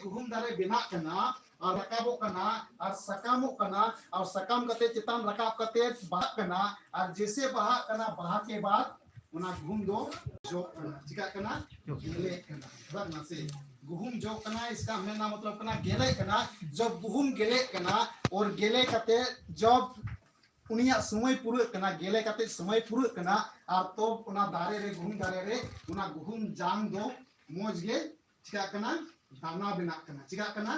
गुहुम दारे बेना कना और रकाबो कना और सकामो कना और सकाम कते चितान रकाब कते बाहा कना और जैसे बाहा कना बाहा के बाद उना गुहुम दो जो चिका कना गेले कना बरना से गुहुम जो कना इसका मेना मतलब कना गेले कना जब गुहुम गेले कना और गेले कते जब उनिया समय पुरे कना गेले कते समय पुरे कना और तो उना दारे रे उना गुहुम जांग दो मोज गे चिका कना दाना बना कना चिका कना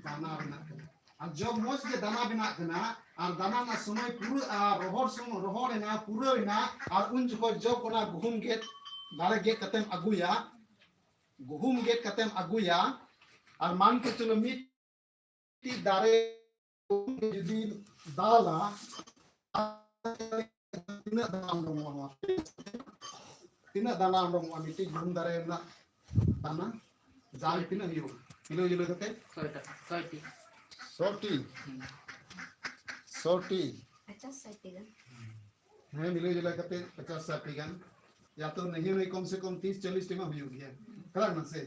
दाना बना कना और जब मोज के दाना बना कना और दाना ना समय पुरे रोहर ना पुरे ना और उन जब उना गुहुम गे दारे गे कतेम अगुया गुहुम गे कतेम अगुया और मान के चलो मिट्टी दारे जुदी दाला tina dalam dong wanita belum dari na tanah jauh tina hilo kate sorti 50 kan है मिलो कते 50-60 गन या तो नहीं हुई कम से कम 30-40 टीमा हुई है कलर न से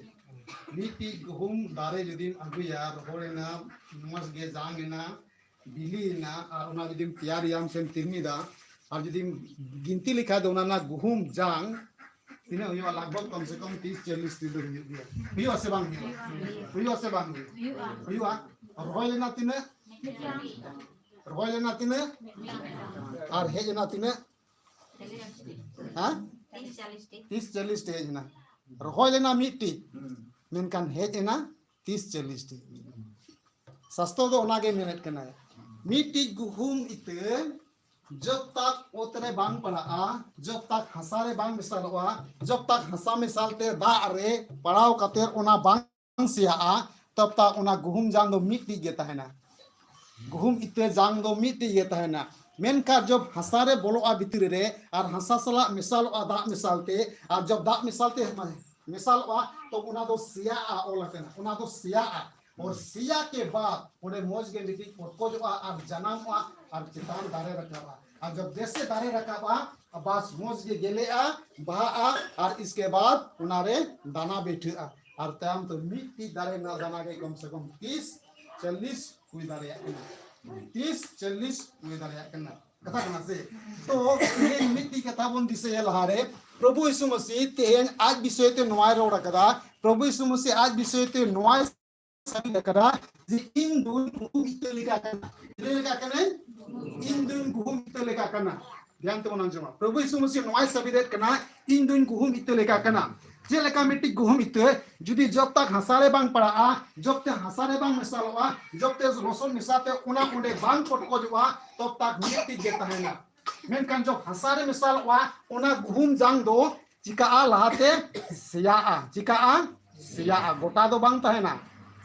नीति गुहुम दारे जुदी अगुया रोहरेना मस गे जांगेना बिलीना और उना जुदी तैयार याम से तिरमीदा और जुदी गिनती लिखा दो ना गुहुम जांग तीना हुई लगभग कम से कम 30-40 टीमा हुई से बांग हुई और रोहरेना तीना रोहरेना तीना और हे जना तीना हाँ 30-40 हे जना रोहरेना मिट्टी मेनकान हे जना 30-40 सस्तो दो उनागे मेहनत करना है मिट्टी गुहुम इते जब तक उतरे बांग पड़ा जब तक हसारे बांग मिसाल हुआ जब तक हसा मिसालते दा रे पड़ाव कतेर उना बांग सिया तब तक उना गुहुम जान दो मिट्टी गेता है ना गुहुम इते जांग दो मिट्टी गेता है ना मेनका जब हसारे बोलो भीतर रे और हसा सला मिसाल दा मिसालते और जब दा मिसालते मिसाल तो उना दो सिया ओला उना दो सिया और सिया के बाद उन्हें मोज के लिखी को जो और जन्म और चितान दारे रखा और जब जैसे दारे रखा बस मोज के गेले बहा और इसके बाद उनारे दाना बैठे और तम तो मिट्टी दारे ना दाना के कम से कम 30-40 हुई दारे 30-40 हुई दारे कथा करना से तो ये मिट्टी कथा बोन दिसे लहारे प्रभु यीशु मसीह तेन आज विषय ते नवाय रोड़ा कदा प्रभु यीशु मसीह आज विषय ते नवाय सभी करा जी इन दून गुहुम इते लिखा करना इन दून गुहुम इते लिखा करना ध्यान तो मनान जमा प्रभु यीशु मसीह नवाय सभी दे करना इन दून गुहुम इते लिखा करना जे लेका मिट्टी गुहुम इते जुदी जब तक हसारे बांग पड़ा जब तक हसारे बांग मिसाल हुआ जब तक रसोल मिसाते उना उंडे बांग पटको जुआ तब तक मिट्टी गेता है ना मेनकान जब हसारे मिसाल हुआ उना गुहुम जांग दो चिका लहाते सिया गोटा दो बांग है ना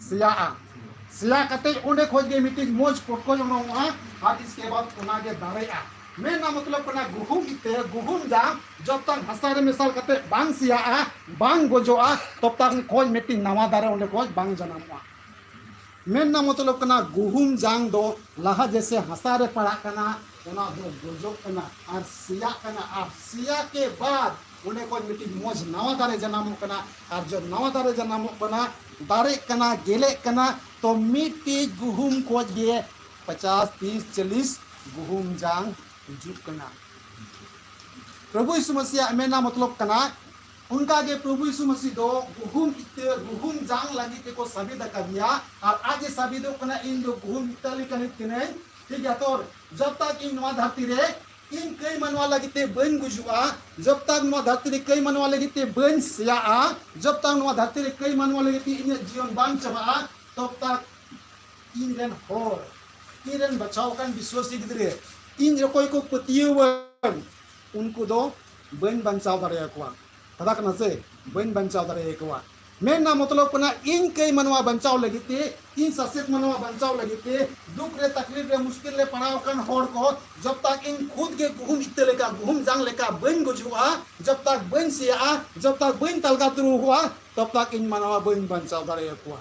सिया कते उंडे खोज के मिट्टी मोज पटको जमा हुआ और इसके बाद उना के दारेआ मैं ना मतलब कना गुहुम इते गुहुम जा जब तक हसारे मिसाल कते बांग सिया बांग गोजोआ तब तक खोज मिट्टी नवा दारे उंडे खोज बांग जनामुआ मैं ना मतलब कना गुहुम जांग दो लहा जैसे हसारे पड़ा कना उना दो गोजो कना और सिया के बाद उन्हें कोई मिट्टी मोज नवा दारे जनामो कना और जो नवा दारे जनामो कना दारे कना गेले कना तो मिट्टी गुहुम खोज गे 50-30-40 गुहुम जांग जुक कना प्रभु यीशु मसीह में ना मतलब कना उनका के प्रभु यीशु मसीह दो गुहुम जांग लगी ते को सभी दका दिया और आज सभी दो कना इन दो गुहुम इतली कने तिने ठीक है तो जब तक इन नवा धरती रे इन कई मनवा लगते बन गुजुआ जब तक नवा धरती रे कई मनवा लगते बन सिया जब तक नवा धरती रे कई मनवा लगते इन जीवन बांग चबा तब तक इन रन होर इन रन बचाव kan विश्वासी गिदरे इन कोई को पतियवन उनको दो बन बंचाव दारे कोआ कदा कना से बन बंचाव दारे कोआ मैं ना मतलब कना इन कई मनवा बंचाव लगते इन ससेत मनवा बंचाव लगते दुख रे तकलीफ रे मुश्किल रे पड़ाव कन होड़ को जब तक इन खुद के गुहुम इते लेका गुहुम जांग लेका बन गुजुआ जब तक बन सिया जब तक बन तलगा तुरु हुआ तब तक इन मनवा बन बंचाव दारे कोआ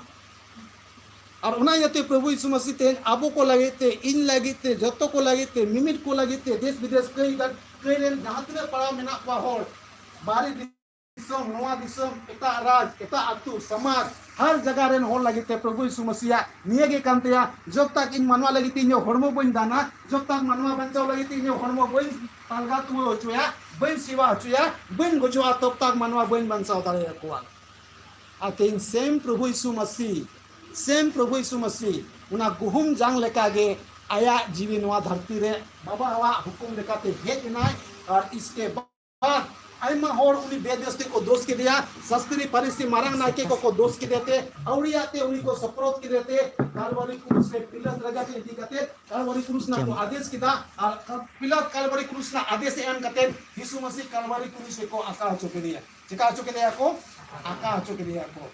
और उना यते प्रभु यीशु मसीह ते आबो को लगते इन लगते जतो को लगते मिमिट को लगते देश विदेश कई रेन जहां तने पड़ा मेना को होड़ बारी दिसम नवा दिसम एता राज एता अतु समाज हर जगह रेन होर लगिते प्रभु यीशु मसीहा निये गे कांतेया जब तक इन मनवा लगिते इन हरमो बन दाना जब तक मनवा बंचाव लगिते इन हरमो बन तालगा तु होचुया बन सेवा होचुया बन गोजुआ तब तक मनवा बन बंचाव दारे कोआ आतेन सेम प्रभु यीशु मसीह उना गुहुम जांग लेकागे आया जीवी नवा धरती रे बाबा हवा हुकुम लेकाते हेज नाय और इसके बाद आयमा होर उनी बेदस्ती को दोष के दिया शास्त्री फरीसी मारंग नाके को दोष के देते औरियाते उनी को सप्रोत के देते कालवरी क्रूस पे पिलत लगा के दी करते कालवरी क्रूस ना को आदेश किदा और पिलत कालवरी क्रूस ना आदेश एम करते यीशु मसीह कालवरी क्रूस को आका चुके दिया चिका चुके दिया को आका चुके दिया को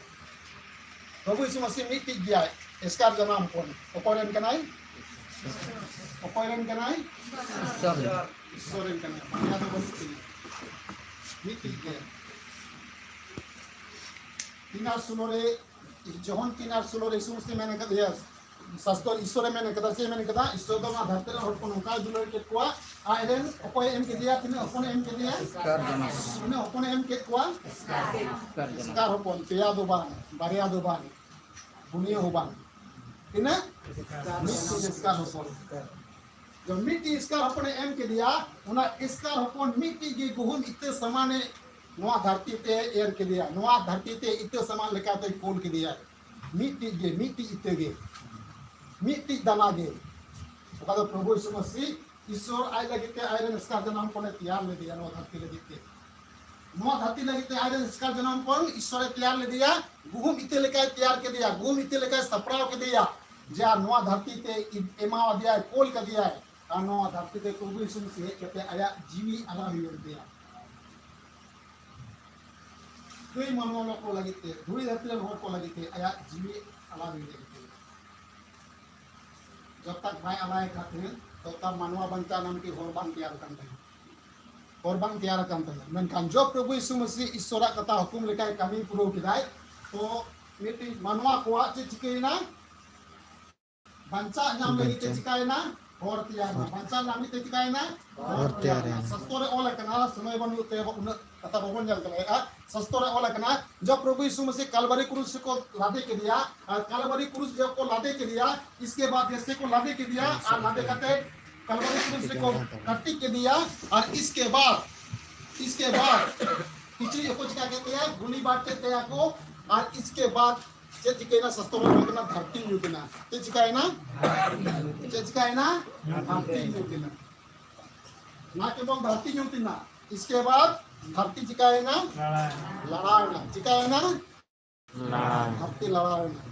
प्रभु यीशु मसीह मिट गया इसका जनाम कोन ओपरेन कनाई सोरेन कनाई पाया तो बस Tinar sulore Johon tinar sulore Yesus mene kada sastor isore mene kada se mene kada isor do na dhartere hor kono ka dulore ke kwa aiden okoy em ke dia tine opone em ke dia tine opone em ke kwa skar hopon peya do ban baria do ban buniya ho ban tine skar hopon जो मिट्टी इसका अपने M के दिया उना इसका अपन मिट्टी की गुहुम इतने समाने नवा धरती ते एर के दिया नवा धरती ते इतने समान लेकर तो कोल के दिया मिट्टी इतने गे मिट्टी दाना गे तो प्रभु यीशु मसीह ईश्वर आय लगते आयरन इसका जन्म कोने तैयार ले दिया नवा धरती लगते आयरन इसका जन्म कोन ईश्वर तैयार ले दिया गुहुम इतने लेकर तैयार के दिया गुहुम इतने लेकर सपराव के दिया जा नवा धरती ते एमा दिया कोल का दिया नवा धरती ते प्रभु यीशु मसीह कहते आया जीवी आला हुई दिया कोई मनोलो को लगिते धुरी धरती रे होर को लगिते आया जीवी आला हुई लगिते जब तक भाई आलाय खातिर तब तक मानवा बंचा नाम की होरबान तैयार करते हैं मेनखान जो प्रभु यीशु मसीह ईश्वर कथा हुकुम लेकाय कमी पुरो किदाय तो मिटी मानवा को चिकेना बंचा नाम लगिते चिकायना और तैयार बंचा नाम ते चिकायना और तैयार सस्तोरे ओला कना समय बनु ते उन कथा बबन जल कले सस्तोरे ओला कना जब प्रभु यीशु मसीह कलवरी क्रूस को लादे के दिया कलवरी क्रूस जब को लादे के दिया इसके बाद जैसे को लादे के दिया और लादे करते कलवरी क्रूस को कट्टी के दिया और इसके बाद पिछली कुछ क्या कहते हैं गुली बांटते थे को और इसके बाद जे चिकायना सस्तोरे ओला धरती युतना ते चिकायना धरती युतना ना केवल धरती युतना इसके बाद धरती चिकायना लड़ाना चिकायना धरती लड़ाना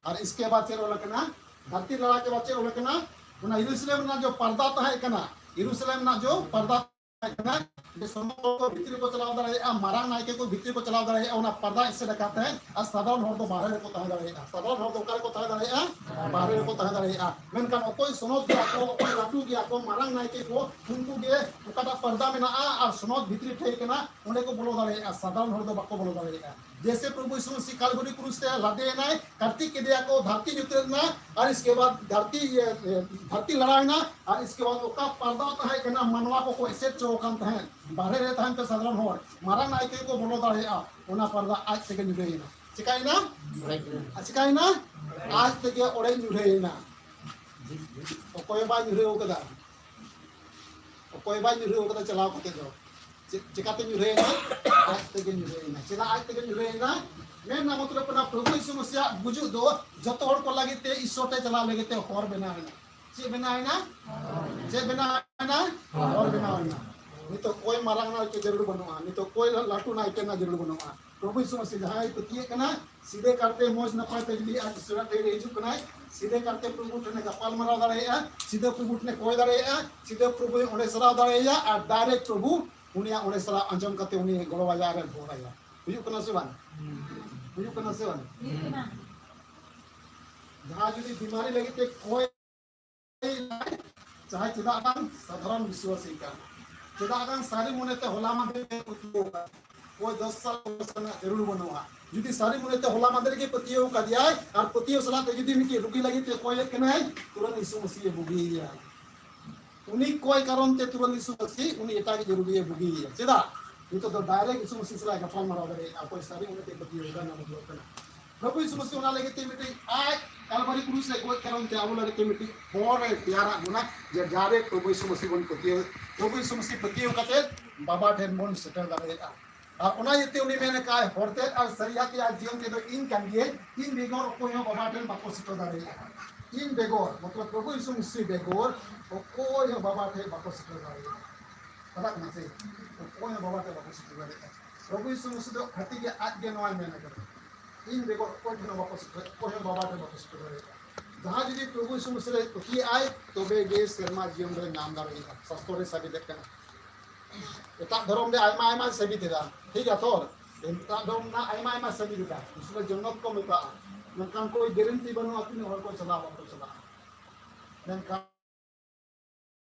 और इसके बाद चलो लकना धरती लड़ा के बाद चलो लकना उना यरूशलेम ना जो पर्दा तो है कना यरूशलेम ना जो पर्दा है कना जे समूह को भीतर को चलाव दे रहे मारा नायके को भीतर को चलाव दे रहे उना पर्दा इससे दिखाते हैं और साधारण होर तो बाहर को तह दे रहे साधारण होर तो कर को तह दे रहे बाहर को तह दे रहे मेनकान कोई सुनोद गया को कोई लाटू गया को मारा नायके को उनको गे उकाटा पर्दा में ना और सुनोद भीतर ठेके ना उन्हें को बोलो दे रहे साधारण होर तो बाको बोलो दे रहे जैसे प्रभु यीशु मसीह कालवरी क्रूस से लादे ना कार्तिक के दिया को धरती उतरना और इसके बाद धरती लड़ाना और इसके बाद उसका पर्दा तो है कहना मनवा को ऐसे चौकांत है बाहर रहता है तो साधारण हो मारा नायके को बोलो दे उना पर्दा आज से जुड़ेना चिकायना आज तक ओड़े जुड़ेना कोई बाय जुड़े कदा कोई बाय जुड़े कदा चलाव करते दो चिकाते जुड़ेना आज तक जुड़ेना चला आज तक जुड़ेना मैं ना मतलब अपना प्रभु यीशु मसीह बुझु दो जतो हर को लगिते ईश्वर ते चला लगिते और बनाना चे बनाना और बनाना नहीं तो कोई मारंगना के जरूर बनवा नहीं तो कोई लाटू ना के ना जरूर बनवा प्रभु यीशु मसीह जहां पतिए कना सीधे करते मोज न पाते जली आज सुरा ते रेजु कना सीधे करते प्रभु ने गपाल मरा दरेया सीधे प्रभु ने कोई दरेया सीधे प्रभु ओने सरा दरेया और डायरेक्ट प्रभु उनिया ओने सरा अंजम करते उनी गलो बाजार रे भोराया हुयु कना से बान जहां जदी बीमारी लगिते कोई चाहे चेदा कान साधारण विश्वासी का चेदा कान सारी मनेते होला मादे कोई 10 साल जरूर बनवा जुदी सारी मनेते होला मादे के पतियो का दिया और पतियो सलाह ते जुदी मिकी रुगी लगी ते कोई कने तुरंत यीशु मसीह बुगिया उनी कोई कारण ते तुरंत यीशु मसीह उनी एटा के जरूरी है बुगिया चेदा ये तो डायरेक्ट यीशु मसीह सलाह का फॉर्म मारा दे कोई सारी मनेते पतियो का ना मतलब प्रभु यीशु मसीह उना लगे ते मिटी आज कालवारी क्रूस ले गोय करन ते आबो लगे ते मिटी बोरे प्यारा गुना जे जारे प्रभु यीशु मसीह बन पतियो प्रभु यीशु मसीह पतियो कते बाबा ठेन बन सेटल दारेगा और उना यते उनी मेने काय होरते और सरिया के आज जीवन के दो इन kan दिए इन बेगोर कोयो बाबा ठेन बाको सेटल दारेगा इन बेगोर मतलब प्रभु यीशु मसीह बेगोर कोयो बाबा ठेन बाको सेटल दारेगा पता ना से कोयो बाबा ठेन बाको सेटल दारेगा प्रभु यीशु मसीह दो खती के आज के नोय मेने कर इन बेगोर कोयो बाको सेटल कोयो बाबा ठेन बाको सेटल दारेगा जहाँ जी प्रभु यीशु मसीह पति आए तो बे गे शर्मा जीवन रे नाम दारेगा सस्तोरे सभी देखना एटा धर्म दे आयमा आयमा सभी तेरा ठीक है तोर एटा धर्म ना आयमा आयमा सभी देता इसलिए जन्नत को मिलता नंकान कोई गारंटी बनो अपने और को चला नंका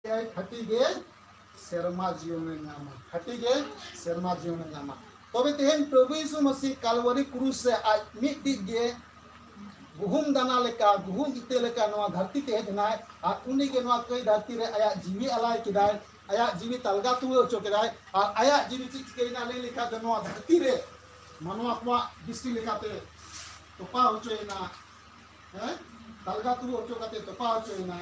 आई खटी गे शर्मा जीवन रे नाम खटी गे शर्मा जीवन रे नाम तबे तेहन प्रभु यीशु मसीह कालवरी क्रूस से आज मिट्टी गे गुहुम दाना लेका गुहुम इते लेका नवा धरती ते हेजनाय आ उनी के नवा कोई धरती रे आया जीवी अलाय किदाय आया जीवी तलगा तु ओचो किदाय आ आया जीवी चिक केना ले लेका द नवा धरती रे मनवा को दृष्टि लेकाते तोपा ओचोयना हैं तलगा तु ओचो कते तोपा ओचोयना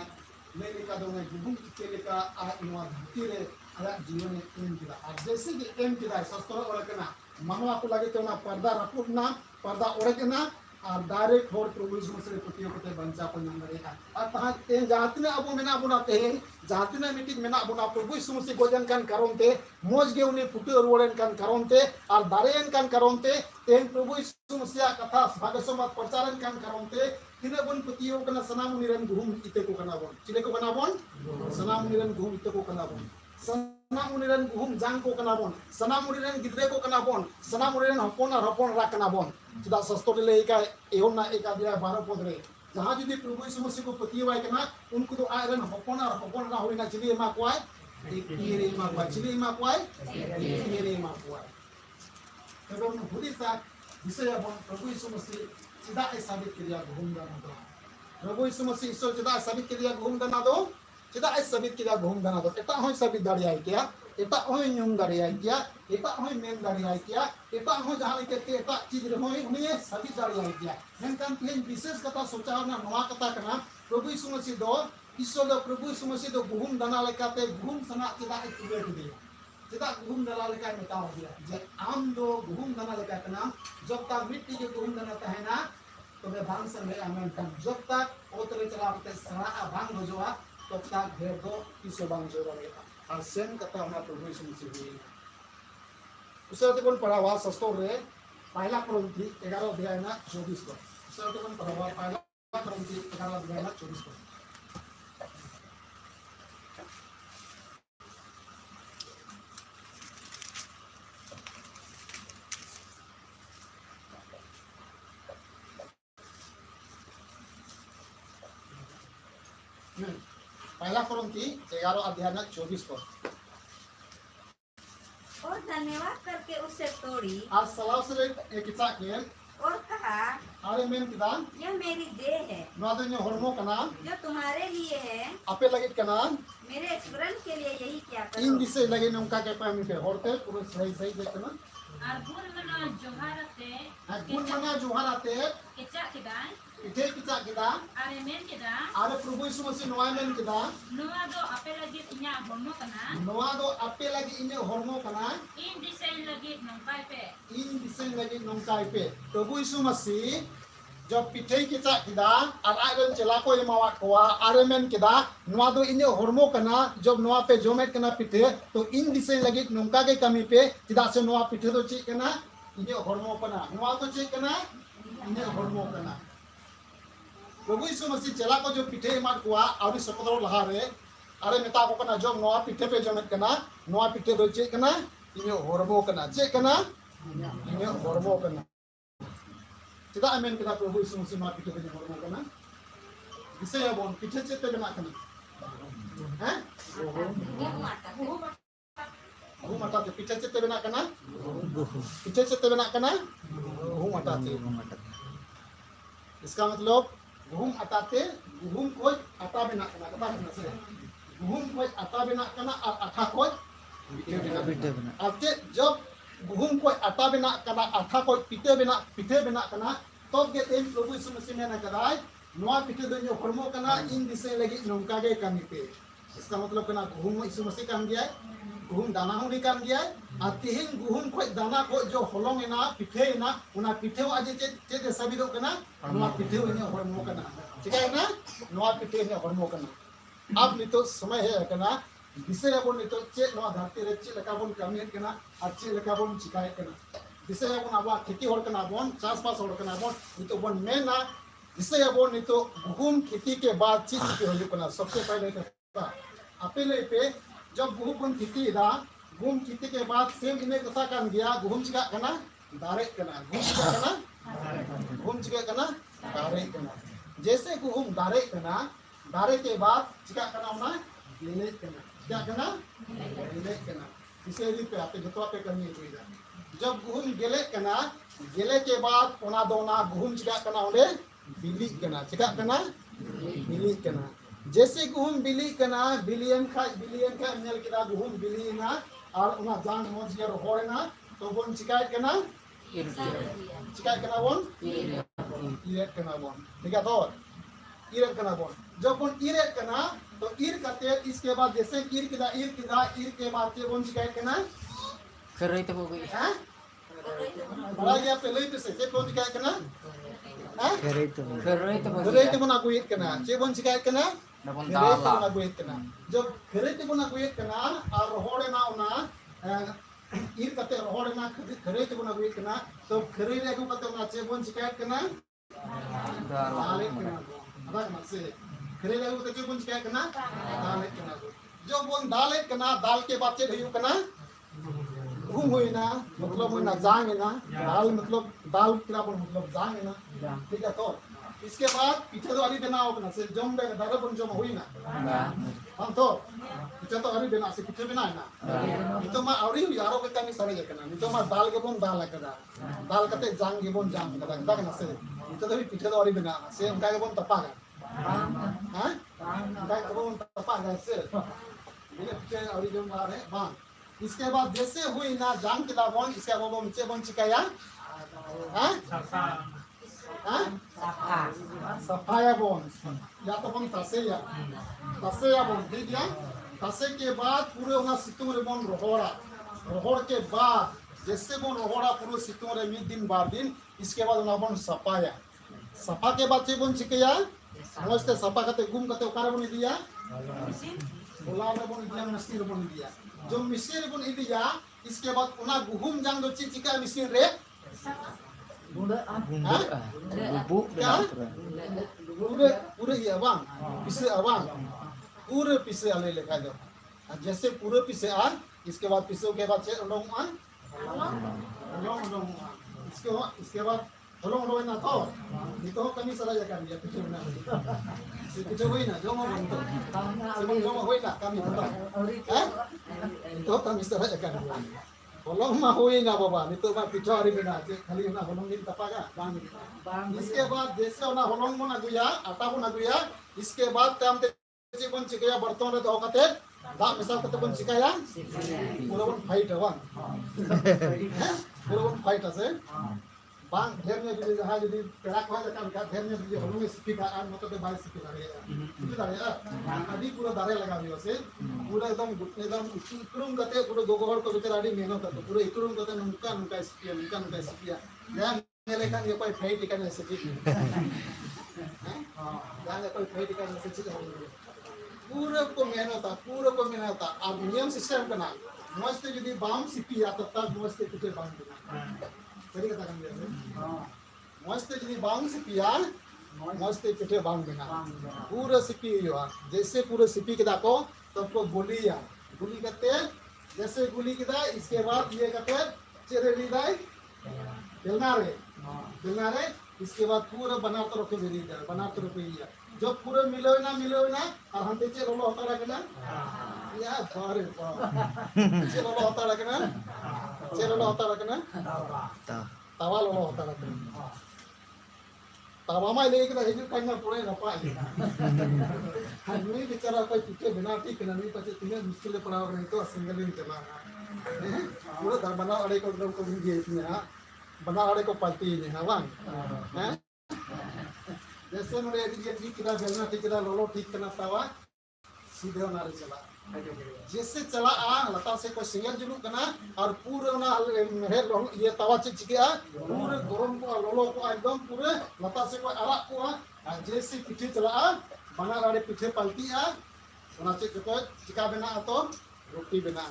ले लेका द ने गुहुम इते लेका आ नवा धरती रे आया जीवन एम किदा आ जैसे कि एम किदा सस्तोर ओरकना मनवा को लागे तो ना पर्दा रपुना पर्दा ओरकना और डायरेक्ट होर प्रभु यीशु मसीह पतियो कते बंचा को नाम रहेगा और तहा ते जातिने अबो मेना बुनाते जातिने मीटिंग मेना बुना प्रभु यीशु मसीह गोजन कान करोनते मोज गे उनी फुटे रोड़न कान करोनते और दारेन कान करोनते तेन प्रभु यीशु मसीह कथा भागसमात प्रचारन कान करोनते तिने बन पतियो कना सनाम निरन गुहुम इते को कना बोन चिले को कना बोन सनाम निरन गुहुम इते को कना बोन सनाम निरन गुहुम जांग को कना बोन सनाम निरन गिद्रे को कना बोन सनाम निरन हपन और हपन रा कना बोन चदा सस्तोरे ले का एहोना एक आदिया 12 पद रे जहां जदी प्रभु यीशु मसीह को पतिवाय कना उनको तो आयरन हपन और हपन रा होइना चिली मा कोय ईरे मा कोय चिली मा कोय ईरे मा कोय तबे हुदिसा विषय बन प्रभु यीशु मसीह चदा ए साबित किया घूम दाना दो प्रभु यीशु मसीह ईश्वर चदा साबित किया घूम दाना दो चदा ए साबित किया घूम दाना दो एटा होय साबित दाड़ियाय किया एटा होय न्यूम दाड़ियाय किया एटा होय मेन दाड़ियाय किया एटा होय जहां लेके एटा चीज रे होय उनी साबित दाड़ियाय किया मेनकान तेन विशेष कथा सोचावना नवा कथा कना प्रभु यीशु मसीह दो ईश्वर दो प्रभु यीशु मसीह दो घूम दाना लेकाते घूम सना चदा ए तुले दिया चदा घूम दाना लेका मेटाव दिया जे आम दो घूम दाना लेका कना जब तक मिट्टी के घूम दाना तहना तो मैं भांग संग है आमेन kan जब तक ओतरे चलावते सना भांग बजवा तब तक घेर दो किसे भांग जोड़ा लेगा और सेम कथा हमारा प्रभु यीशु मसीह हुई उससे कौन पढ़ा हुआ सस्तोर रे पहला कोरिन्थी 11 अध्याय ना 24 पद उससे कौन पढ़ा हुआ पहला कोरिन्थी 11 अध्याय ना 24 पद पहला कोरिन्थी 11 अध्याय ना 24 पद और धन्यवाद करके उसे तोड़ी आज सलाह से एक किता के और कहा अरे मेन किदान यह मेरी देह है नादन्य हरमो कना जो तुम्हारे लिए है आपे लगे कना मेरे स्मरण के लिए यही क्या इन करो दिसे लगे नमका के पामी पे होरते पूरे सही सही देखना और गुणमना जोहारते गुण मना जोहाराते केचा किदान इथे किता किदा आरे मेन किदान अरे प्रभु यीशु मसीह नोआ मेन किदा नोआ दो आपे लगी इन्या होमो कना नोआ दो आपे लगे इने हरमो कना इन दिसे लगी नंपाई पे इन दिसे लगे नमका पे प्रभु यीशु मसीह जब पिठे किता किदा और आयरन चला को यमावा कोआ आरे मेन किदा नोआ दो इने हरमो कना जब नोआ पे जोमेट कना पिठे तो इन दिसे लगे नमका के कमी पे किदा से नोआ पिठे तो ची कना इने हरमो कना नोआ तो ची कना इने हरमो कना प्रभु यीशु मसीह चला को जो पिठे मार कोआ आउरी सपदरो लहा रे अरे मेता को कना जो नोआ पिठे पे जोमेट कना नोआ पिठे दो ची कना इने हरमो कना चे कना इने हरमो कना चदा आमेन kita प्रभु यीशु मसीह मा पिठे पे हरमो कना विषय बोन पिठे चे पे बना कना हैं गहू मटा ते पिठे चे पे बना कना पिठे चे पे बना कना गहू मटा ते इसका मतलब गहूम आटाते गहूम को आटा बना कना कता बना से गहूम को आटा बना कना और आटा को पिठे बना अब जब गहूम को आटा बना कना आटा को पिठे बना कना Top get in Prabhu Yesu Mesih mena kadai noa pite do nyo hormo kana in disay lagi nongka ge kami pe. Iska matlab kana guhum Yesu Mesih kan dia गुहुम दाना हुनी कान गया आतिहिन गुहुम खोज दाना को जो होलोंग एना पिठे एना उना पिठे आज चे सबिदो कना नोआ पिठे इने हरमो कना चिका ना नोआ पिठे इने हरमो कना अब नितो समय है कना दिसे बन नितो चे नोआ धरती रे चे लका बन कमी कना आ चे लका बन चिकाय कना दिसे बन आबा खेती हर कना बन चास पास हर कना बन नितो बन मेना दिसे बन नितो गुहुम खेती के बाद ची के होयो कना सबसे पहले का अपेले पे जब गुहुम खेती दा गुहुम खेती के बाद सेम इने कथा कान गया गुहुम चिका कना दारे कना गुहुम चिका कना दारे कना जैसे गुहुम दारे कना दारे के बाद चिका कना ना गिले कना क्या कना गिले कना इसे री पे आते जतवा पे करनी हुई जा जब गुहुम गिले कना गिले के बाद ओना दोना गुहुम चिका कना ओले बिली कना चिका कना बिली कना जैसे गुहुम बिली कना बिलियन का नेल किदा गुहुम बिली ना और उना जान मोज ये रोहना तो बोन शिकायत कना बोन इरेट कना बोन ठीक है तो इरेट कना बोन जब बोन इरेट कना तो इर करते इसके बाद जैसे इर के बाद के बोन शिकायत कना Kerai tu bukan. हैं बड़ा गया पहले ही से बोन शिकायत कना हैं Kerai tu bukan. घरे ते बोन आगुइत कना चे बोन शिकायत कना Napun घरे ते बोन dalam. आगुइत कना जब घरे ते बोन आगुइत कना और रोहड़े ना उना ir kate rohor na khare te bona guit kana to khare re agu kate na che bon shikayat kana dalet kana ada na se khare re agu kate bon shikayat kana dalet kana jo bon dalet kana dal ke बाद che hoyu kana घूम हुई ना मतलब हुई ना जाएंगे ना दाल मतलब दाल किला बोल मतलब जाएंगे ना ठीक है तो इसके बाद पीछे तो अरी देना होगा ना से जम बे दादा बन जम हुई ना हम तो पीछे तो अरी देना से पीछे बिना है ना itu mah auri yaro ke kami sare kana itu mah dal ke bon dal kada dal kate jang ke bon jang kada kada kana se itu tapi picture auri bena se unka ke bon tapa kan ha unka ke bon tapa kan se ini picture auri jom are bang इसके बाद जैसे हुई ना जंग के bon इसके बाद bon चे bon चिकाया ha ha सफाया bon या तो bon taseya bon ठीक है तसे के बाद पूरे वहाँ सितुंग रे बोन रोहड़ के बाद जैसे बोन रोहड़ा पूरे सितुंग रे मिद दिन बार दिन इसके बाद वहाँ बोन सफाया सफा के बाद चे बोन चिकिया मस्त सफा करते गुम करते उकारे बोन दिया बोला रे बोन दिया मस्ती रे बोन दिया जो मिस्त्री रे बोन दिया इसके बाद उना गुहुम जंग दो चिका मिस्त्री रे Bubuk क्या dengan पूरे ये अवांग पिसे अवांग पूरे पिसे आले लिखा दो जैसे पूरे पिसे आ इसके बाद पिसों के बाद इसके बाद लोग ना तो ये तो कमी सरा जा कर दिया पिछे बना पिछे हुई ना जो मैं बनता sebelum जो हुई ना कमी बता तो कमी सरा जा कर दिया बोलो मा हुई ना बाबा नहीं तो मैं पिछे और बिना खाली ना होलोंग दिन तपागा बांग इसके बाद जैसे ना होलोंग बना गुया आटा बना गुया इसके बाद तम जे बन चिकया बर्तन रे दो कते दा मिसाल कते बन चिकया पूरा बन फाइट है पूरा बन फाइट আছে बांग ढेर में भी जहां यदि पेड़ा को है काम का ढेर में भी हम में सिपी का आन मतलब 22 सिपी दारे आदि पूरा दारे लगा दियो से पूरा एकदम इकरुम कते पूरा गोगोहर को बेचारा आदि मेहनत करते पूरा इकरुम कते नुका सिपिया या मेले का ये कोई फाइट का नहीं सिपी jangan कोई फाइट का नहीं सिपी पूरा को मेहनत और नियम सिस्टम करना मस्त यदि बाम सिपी या तब मस्त कुछ बांध देना सही कथा kan biasa मस्त यदि बांग सिपिया मस्त पिठे बांग देना पूरा सिपी हुआ जैसे पूरा सिपी के दाको सबको गुली करते जैसे गुली किदा इसके बाद ये करते चेरे लीदाई बेलना रे इसके बाद पूरा बनाते रखो जब पूरा मिलो ना और हम चे रोलो होता रखना या बारे चे रोलो होता रखना तावा लोलो होता रखना तावा में लेके ना हिजू करना पूरे नपा हमें बेचारा कोई पीछे बिना ठीक नहीं पचे तुम्हें मुश्किल पड़ा नहीं तो सिंगल ही चला पूरा दरबाना अड़े को भी इतने बना वाले को पाती है हाँ वांग हैं जैसे नोड़े एडी किदा बेलना ठीक किदा लोलो ठीक करना तावा सीधे नारे चला जैसे चला लता से कोई सिंगल जुलू कना और पूरे ना ये तवा चिचिका पूरे गरम को लोलो को एकदम पूरे लता से कोई अरक को और जैसे पीछे चला बना वाले पीछे पलटी सोनाचे को चिका बना तो रोटी बना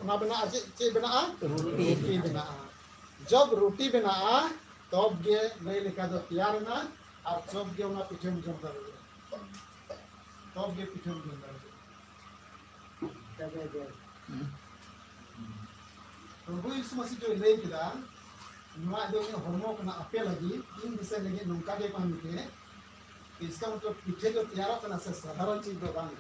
ना बना चे बना रोटी बना जब रोटी बना तब गे नहीं लिखा तो तैयार ना और जब गे उना पीछे में जम कर तब गे पीछे में जम कर प्रभु यीशु मसीह जो ले किदा नवा जो हरमो कना अपे लगी इन विषय लगी नौका के पानी के इसका मतलब पीछे जो तैयार करना से साधारण चीज दो बांग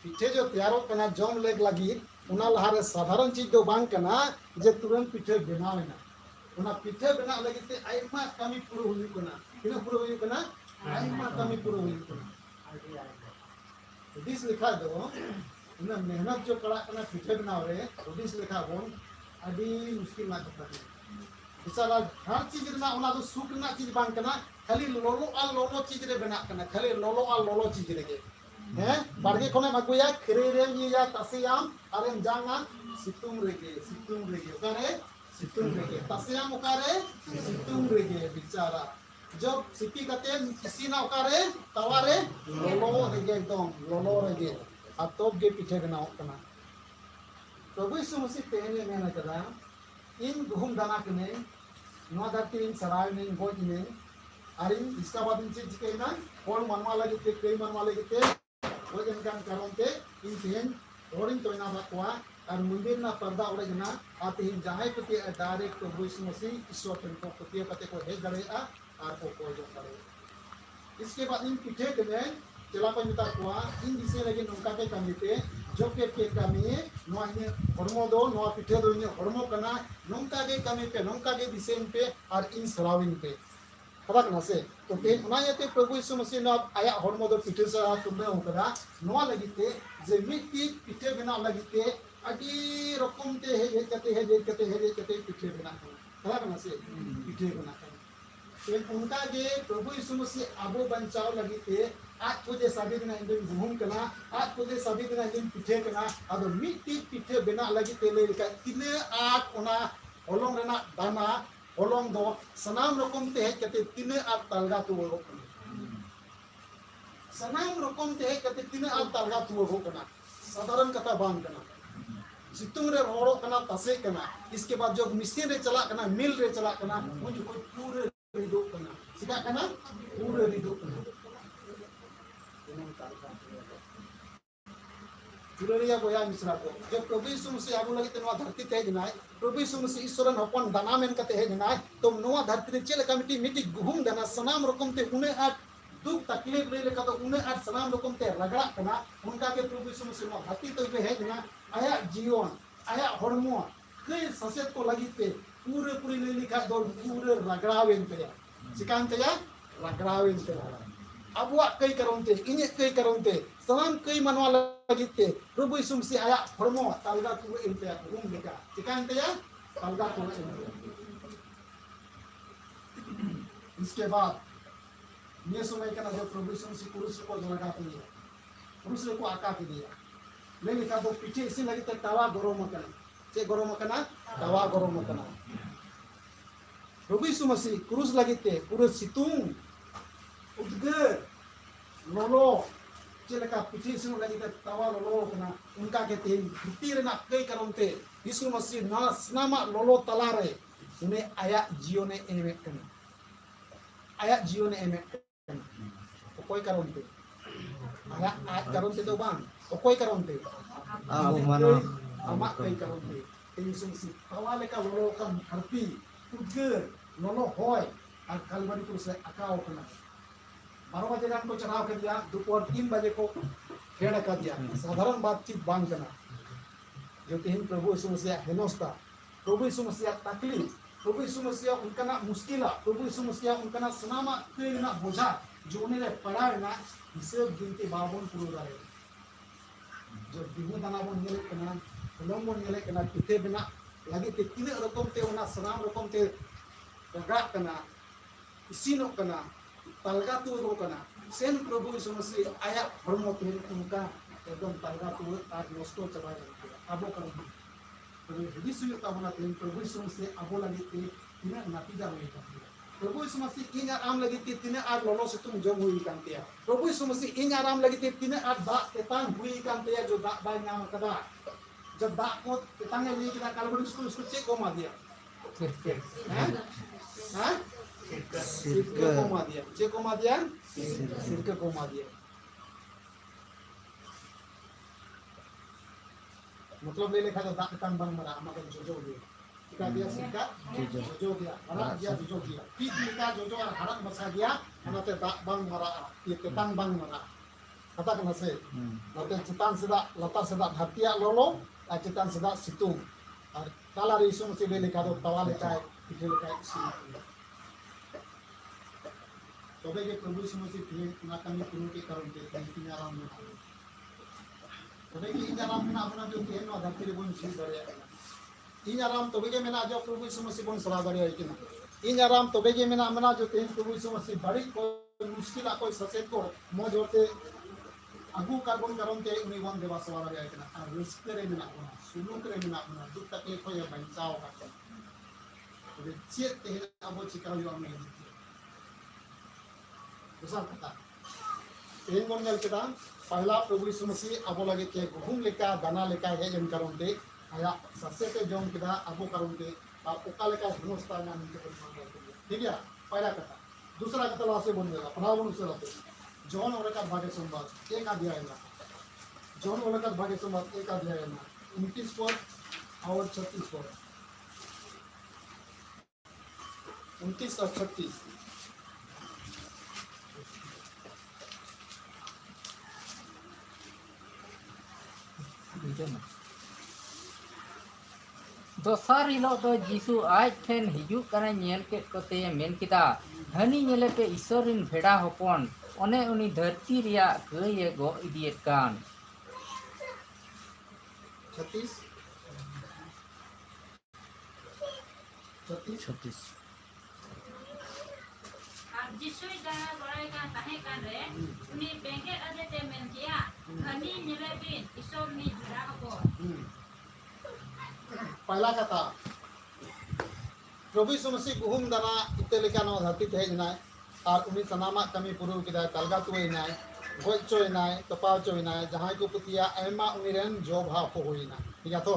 पीछे जो तैयार करना जम लेग लगी उना लहारे साधारण चीज दो बांग करना जे तुरंत पीछे बनावे ना उना पीछे बना लगी ते आइमा कमी पूरा हुई कना किना पूरा हुई कना आइमा कमी पूरा हुई कना दिस लिखा दो उना मेहनत जो करा कना पीछे बनाव रे दिस लिखा बोन अभी मुश्किल ना करता है बिचारा हर चीज ना उना तो सुख ना चीज बांग कना खाली लोलो चीज रे बना कना खाली लोलो चीज रे हैं बारगे कोने मगुया खरे रे या तसियाम अरेम जांगा सितुम रेगे करे सितुम रेगे तसियाम उकारे सितुम रेगे बिचारा जब सिटी कते किसी ना उकारे तवारे लोलो रेगे एकदम लोलो रेगे अब तो गे पीछे बनाओ कना प्रभु यीशु मसीह तेने मेना कदा इन गुहुम दाना कने नवा धरती इन सराय ने गोज ने अरिन इसका बाद इन चीज के ना कौन मनवा लगे ते कई मनवा लगे ते वो जनकान कारण ते इन तेन और इन तो ना बकवा और मंदिर ना पर्दा उड़े ना आते इन जाए पति डायरेक्ट प्रभु यीशु मसीह ईश्वर को पति पते को हे गड़ेआ और को जो करे इसके बाद इन पीछे के में चला को मिता को इन विषय लगे नौका के कमिते जो के कमी नवा इन हरमो दो नवा पीछे दो इन हरमो कना नौका के कमी पे नौका के विषय पे और इन सराविन पे पता ना से तो ते ना ये प्रभु यीशु मसीह ना आया हरमो दो पीछे से तुमने होकरा नवा लगीते जे मिट्टी पीछे बना लगीते अडी रकम ते हे कते पीछे बना पता ना से पीछे बना तो उनका जे प्रभु यीशु मसीह आबो बंचाव लगीते आज को जे सभी दिन इंदन घूम कना आज को जे सभी दिन इंदन पीछे कना अब मिट्टी पीछे बना लगीते ले का तिने आठ ओना होलोंग रेना दाना होलोंग दो सनाम रकम ते हे कते तिने आठ तलगा तो वो सनाम रकम ते हे कते तिने आठ तलगा तो वो कना साधारण कथा बांग कना सितुंग रे रोड़ो कना तसे कना इसके बाद जो मिशन रे चला कना मिल रे चला कना मुझे कोई पूरे रिदो कना सिका कना पूरे रिदो कना चुररिया बोया मिश्रा को जब प्रभु यीशु मसीह आगु लगे तो नवा धरती ते जनाय प्रभु यीशु मसीह ईश्वरन हपन दाना मेन कते हे जनाय तो नवा धरती रे चेले कमिटी मिटी गुहुम दाना सनाम रकम ते उने आठ दुख तकलीफ ले लेका तो उने आठ सनाम रकम ते रगड़ा कना उनका के प्रभु यीशु मसीह नवा धरती तो हे जना आया जीवन आया हरमो कई ससेत को लगी पे पूरे ले लिखा दो पूरे रगड़ावेन पे सिकांत या रगड़ावेन पे अबुआ कई करोंते इने कई करोंते सनाम कई मनवा लगिते प्रभु यीशु मसीह आया हरमो तालगा को इनते रूम लेका सिकांत या तालगा को इसके बाद ये समय का जब प्रभु यीशु मसीह पुरुष को लगा दिया पुरुष को आका के दिया ले लिखा तो पीछे इसी लगी तक तवा गरम करना चे गरम करना तवा गरम करना प्रभु यीशु मसीह क्रूस लगिते पूरे सितुंग उद्गर लोलो चेलका पीछे से लगी तक तवा लोलो करना उनका के तेल धरती रे ना कई करमते यीशु मसीह ना स्नामा लोलो तला रे उन्हें आया जियो ने एमेट करना आया जियो ने एमेट करना कोई करमते आया आज करमते तो बांग कोई करमते Ako mano. amak kay karomte yीशु मसीह तवा लेका लोलो का धरती उद्गर लोलो होय और कलवरी को से अकाओ करना 12 बजे रात को चढ़ाव कर दिया दोपहर 3 बजे को खेड़ा कर दिया साधारण बातचीत बांध करना जो तीन प्रभु यीशु मसीह हेनोस्ता प्रभु यीशु मसीह तकलीफ प्रभु यीशु मसीह उनका ना मुश्किल प्रभु यीशु मसीह उनका ना सनामा के ना बोझा जो उन्हें पड़ा है ना इसे गिनती बाबन पूरा रहे जो दिनो दाना बोन येले कना लोम बोन येले कना पिते बिना lagi te tina rokom te una sanam rokom te gagak kana isino kana talga tu ro kana sen Prabhu Yesus Masih ayak hormo te unka एकदम talga tu ar nosto chaba abo kan jadi suyu tabuna te Prabhu Yesus Masih abo lagi te tina natija hui kan Prabhu Yesus Masih inya am lagi te tina ar lolo situng jom hui kan te Prabhu Yesus Masih inya am lagi te tina ar da tetang hui kan te jo da ba nyam kada जब दाग को तंगे लिए कि काल बड़ी school school check को मार दिया हैं हैं सिरके को मार दिया चेक को मार दिया सिरके को मार दिया मतलब ले लेखा तो दाग तंग बन मरा हमारे जोजो दिया क्या दिया सिरका जोजो दिया हरा दिया जोजो दिया पीठ लिखा जोजो और हरा बसा दिया हमारे दाग बंग मरा ये तंग बंग मरा kata kena se nanti cetan sedak latar sedak hatiak lolo cetan sedak situng kala Yesus Masih beli kado tawa lekai pikir lekai si tobe ke Prabhu Yesus Masih pilih nakami punu ke karun ke tinya ram tobe ke inya ram na apna jo ke no dhakti bon si dare inya ram tobe ke mena jo Prabhu Yesus Masih bon sala dare ikina inya ram tobe ke mena mena jo te Prabhu Yesus Masih bari ko muskil ko saset ko mo jorte Aku karbon karon te uni wan dewa sawara ya kena riskere mina kuna sulukre mina kuna duk taklif ko ya bancao ka jadi ciet te abo cikara yo amin besar kata in mongal kita pahla Prabhu Yesus Masih abo lagi ke guhum leka dana leka he jem karon te aya sasete jom kita abo karon te uka leka gunosta na min ke ठीक है पहला कथा दूसरा कथा लासे बोल देगा पढ़ाओ दूसरा जॉन ओलकर भाग्य संवाद एक अध्याय में जॉन ओलकर भाग्य संवाद एक अध्याय में 29 पद और 36 पद 29 और 36 दोसर हिलो तो जीसु आज ठेन हिजुक कने नेल के कोते मेन किदा हनी नेले पे ईश्वरिन भेड़ा हपन ओने उनी धरती रिया गए गो इदियत कान 36 Ar jisui dana gorai kan tahe kan re uni bengke ade te men kia hani nyelebin isor ni bera ko पहला कथा प्रभु यीशु मसीह गुहुम दाना इते लेका नो धरती ते हेजनाय और उनी सनामा कमी पुरु किदा तलगा तुइनाय गोज चोइनाय तपाव चोइनाय जहां को पुतिया एमा उनी रेन जो भा को होइना ठीक है तो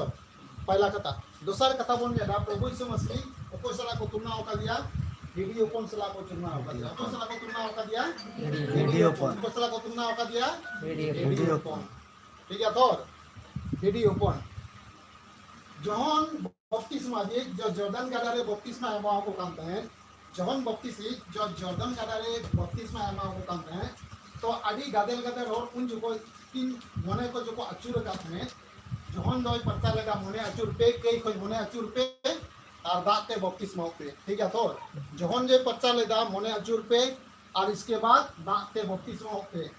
पहला कथा दूसरा कथा बोल में प्रभु यीशु मसीह oko sala को तुलना होका दिया वीडियो फोन सला को तुलना होका दिया oko sala को तुलना होका दिया वीडियो फोन oko sala को तुलना होका दिया वीडियो फोन ठीक है तो वीडियो फोन जॉन बपतिस्मा जे जो जॉर्डन गाड़ा रे बपतिस्मा एमा को कामते हैं जॉन बपतिसी जो जॉर्डन गाड़ा रे बपतिस्मा एमा को कामते हैं तो आदि गादेल गादेल और उन जो को तीन मने को जो को अचूर काते हैं जॉन दोय पत्ता लगा मने अचूर पे कई कोई मने अचूर पे और दाते बपतिस्मा पे ठीक है तो जॉन जे पत्ता लगा मने अचूर पे और इसके बाद दाते बपतिस्मा पे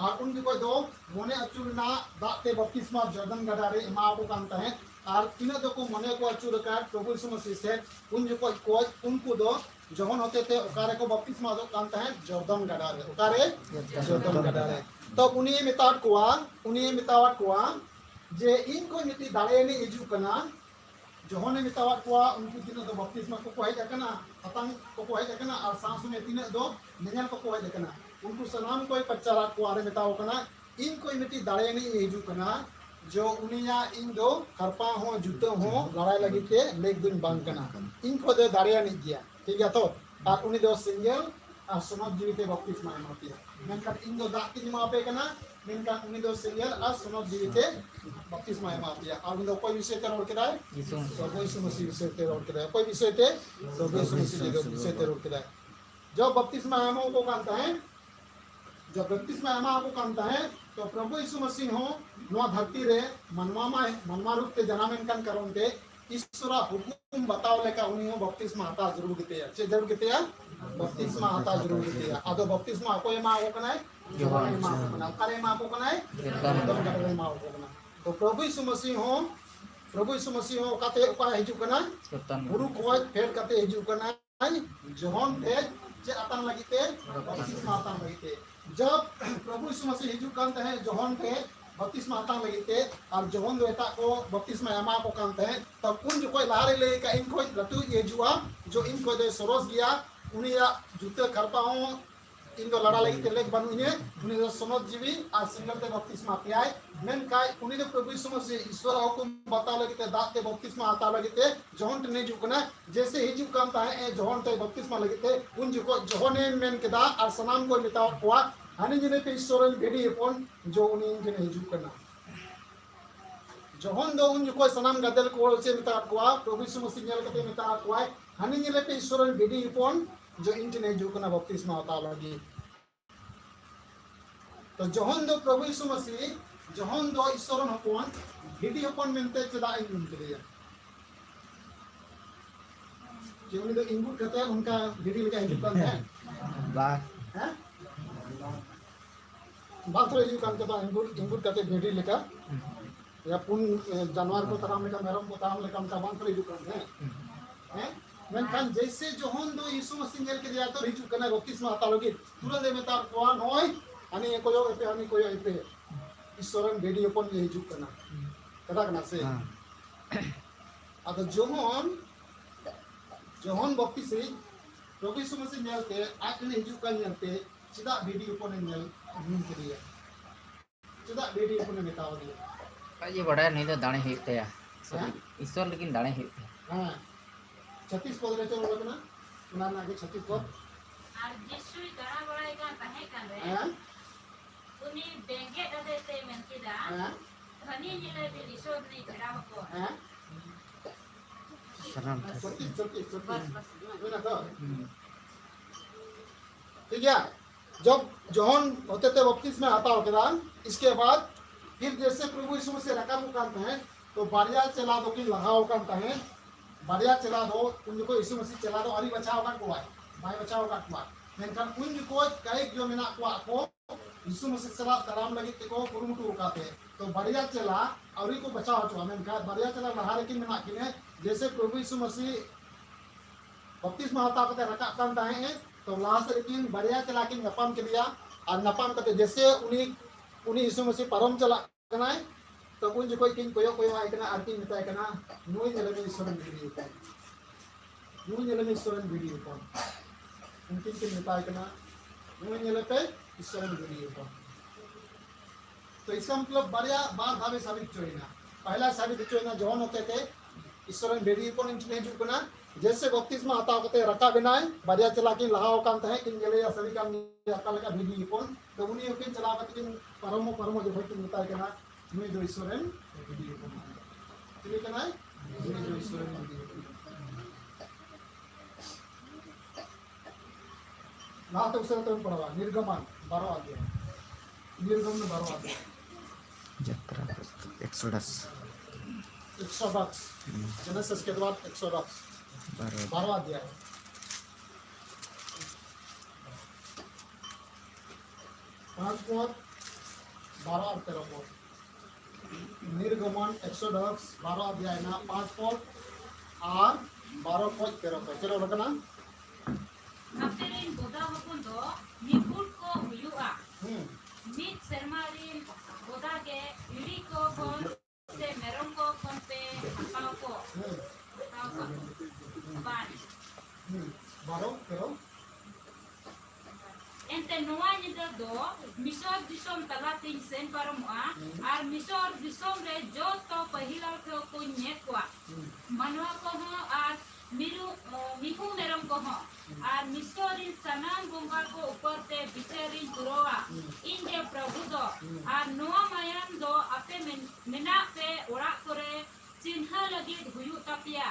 और उन जो को दो मने अचूर ना दाते बपतिस्मा जॉर्डन गाड़ा रे एमा को कामते हैं और तीनों दो को मने को अचूर कर प्रभु यीशु मसीह से उन जो को उनको दो जॉन होते थे ओकारे को बपतिस्मा दो कांता है जॉर्डन गाड़ा रे ओकारे जॉर्डन गाड़ा रे तो उनी मितावट कोआ जे इनको मिति दाले ने इजु कना जॉन ने मितावट कोआ उनको तीनों दो बपतिस्मा को है जकना पतंग को है जकना और सांस में तीनों दो निजन को है जकना उनको सलाम कोई पचारा को आरे मिताव कना इनको मिति दाले ने इजु कना जो उनिया इन दो हरपा हो जूते हो लड़ाई लगी के लेग दिन बांग कना इनको दे दारिया नहीं किया ठीक है तो और उन्हीं दो सिंगल और सुनब जीवित बपतिस्मा एमाती है मेनका इन दो दाक की मा पे कना मेनका उन्हीं दो सिंगल और सुनब जीवित बपतिस्मा एमाती है और उन्हीं दो कोई विषय ते रोड के दाए प्रभु यीशु मसीह विषय ते रोड के दाए कोई विषय ते प्रभु यीशु मसीह विषय ते रोड के दाए जो बपतिस्मा एमा को कांता है जो बपतिस्मा एमा को कांता है तो प्रभु यीशु मसीह हो नो धरती रे मनवा रूप ते जनामेन कान करोंते ईश्वरा हुकुम बताओ लेका उनी हो बपतिस्मा हता जरूर गिते है चे जरूर गिते है बपतिस्मा हता जरूर गिते है आदो बपतिस्मा को मा हो कनाय योहान मा हो कनाय करे मा को कनाय दम करे मा हो कनाय तो प्रभु यीशु मसीह हो प्रभु यीशु मसीह हो काते उका हिजुक कना Ketan बुरु खोज फेर काते हिजुक कना जोहन थे जे आतंग लगिते बपतिस्मा आतंग लगिते जब प्रभु यीशु मसीह हिजुक कांते हैं जोहन थे बपतिस्मा आतंग लगिते और जोहन देता को बपतिस्मा एमा को कांते हैं तब उन जो कोई लारे ले का इनको लतु ये जुआ जो इनको दे सरोस गया उन्हें जूते करपाओ इनको लड़ा लगी ते लेक बनु इन्हें उन्हें जो समझ जीवी और सिंगल ते बपतिस्मा पियाए मेन काय उन्हें तो प्रभु यीशु मसीह ईश्वर हुकुम बता लगी ते दात ते बपतिस्मा आता लगी ते जोहन ने जुकना जैसे ही जुक कामता है ए जोहन ते बपतिस्मा लगी ते उन जुको जोहने मेन के दा और सनाम को मिटाओ कुआ हानि जिने पे ईश्वर बेडी अपन जो उन्हें जिने ही जुकना जोहन दो उन जुको सनाम गदल को से मिटा कुआ प्रभु यीशु मसीह नेल के मिटा कुआ हानि जिने पे ईश्वर बेडी अपन जो इंटरनेट जो कना बपतिस्मा होता लगी तो जोहन दो प्रभु यीशु मसीह जोहन दो ईश्वर हपन भिडी हपन मेनते चदा इंगुन करिया कि उन्हें तो इंगुन कहते हैं उनका भिडी लेकर हिजुक करते हैं Bah हैं बात रही जो काम करता इंगुन कहते भिडी लेकर या पुन जानवर को तराम लेकर मेरम को तराम लेकर उनका बात रही जो करते हैं मेनखान जैसे जोहन दो यीशु मसीह नेल के दिया तो हिजुक करना बपतिस्मा आता लगी तुरंत में तार कोआ नय अनि कोयो एपे अनि कोयो एपे ईश्वरन बेडी अपन ये हिजुक करना कदा कना से अद जोहन बपतिस्मा प्रभु यीशु मसीह नेलते आकने हिजुक कर नेलते चिदा बेडी अपन नेल नीम के दिया चिदा बेडी अपन मेताव दिया ये बड़ा नहीं तो दाने हिते या ईश्वर लेकिन दाने हिते हां 36 पद ले चलो लगना सुना ना आगे 36 पद और जिसु दड़ा बड़ा का तहे कान रे हैं उनी बेंगे अदे ते मेनकिदा हैं धनी जिले बे ईश्वर ने भेड़ा हको हैं Salam 36 बस ना तो ठीक है जब जोहन होते थे बपतिस्मा आता होगा इसके बाद फिर जैसे प्रभु यीशु मसीह रखा मुकामता है तो बारिया चला दो कि लगाओ कामता है बारिया चला दो उनको यीशु मसीह चला दो अरी बचाओ का कुआ भाई बचाओ का कुआ मेनखान उनको कई जो मिना कुआ को यीशु मसीह चला तराम लगी को कुरुमुटु उकाते तो बारिया चला अरी को बचाओ चुआ मेनखान बारिया चला लहारे की मिना किने जैसे प्रभु यीशु मसीह बपतिस्मा होता करते रखा कामता है तो लास्ट लेकिन बारिया चला के नपाम के दिया और नपाम करते जैसे उन्हीं यीशु मसीह परम चला करना है तो उन जो कोई किन कोयो कोयो आए करना आरती मिटाए करना नुई जलमे ईश्वरन वीडियो को नुई जलमे ईश्वरन वीडियो को उनकिन के मिटाए करना नुई जले पे ईश्वरन वीडियो को तो इसका मतलब बढ़िया बार भावे साबित चोइना पहला साबित चोइना जौन होते थे ईश्वरन वीडियो को इंटरनेट जो करना जैसे बपतिस्मा आता होते रखा बिनाए बढ़िया चला के लगाओ काम है किन जले या सभी काम अकल का वीडियो को तो उन्हीं के चला के परमो परमो जो भाई मिटाए करना नुई जो ईश्वरन वीडियो को चलिए करना है नुई जो ईश्वरन वीडियो को ना तो उसे तो पढ़वा निर्गमन 12 अध्याय निर्गमन 12 अध्याय Jatra Exodus एक्सोडक्स जेनेसिस के बाद एक्सोडक्स 12 अध्याय पांच पद 12 और 13 पद निर्गमन एक्सोडक्स 12 अध्याय ना 5 पद और 12 पद 13 पद चलो लगना अपरेन गोदा हकुन दो निपुट को हुयुआ मिट शर्मारिन गोदा के इरी को कोन से मेरम को कोन पे हकाओ को बान 12 13 ente noa nyida do misor disom talating sen paramoa ar misor disom re joto pahila ko ko nyekwa manwa ko ho ar mihu meram ko ho ar misorin sanam bonga ko upar te bicharin turoa inde prabhu do ar noa mayam do ape mena pe ora kore चिन्ह लगी हुयु तपिया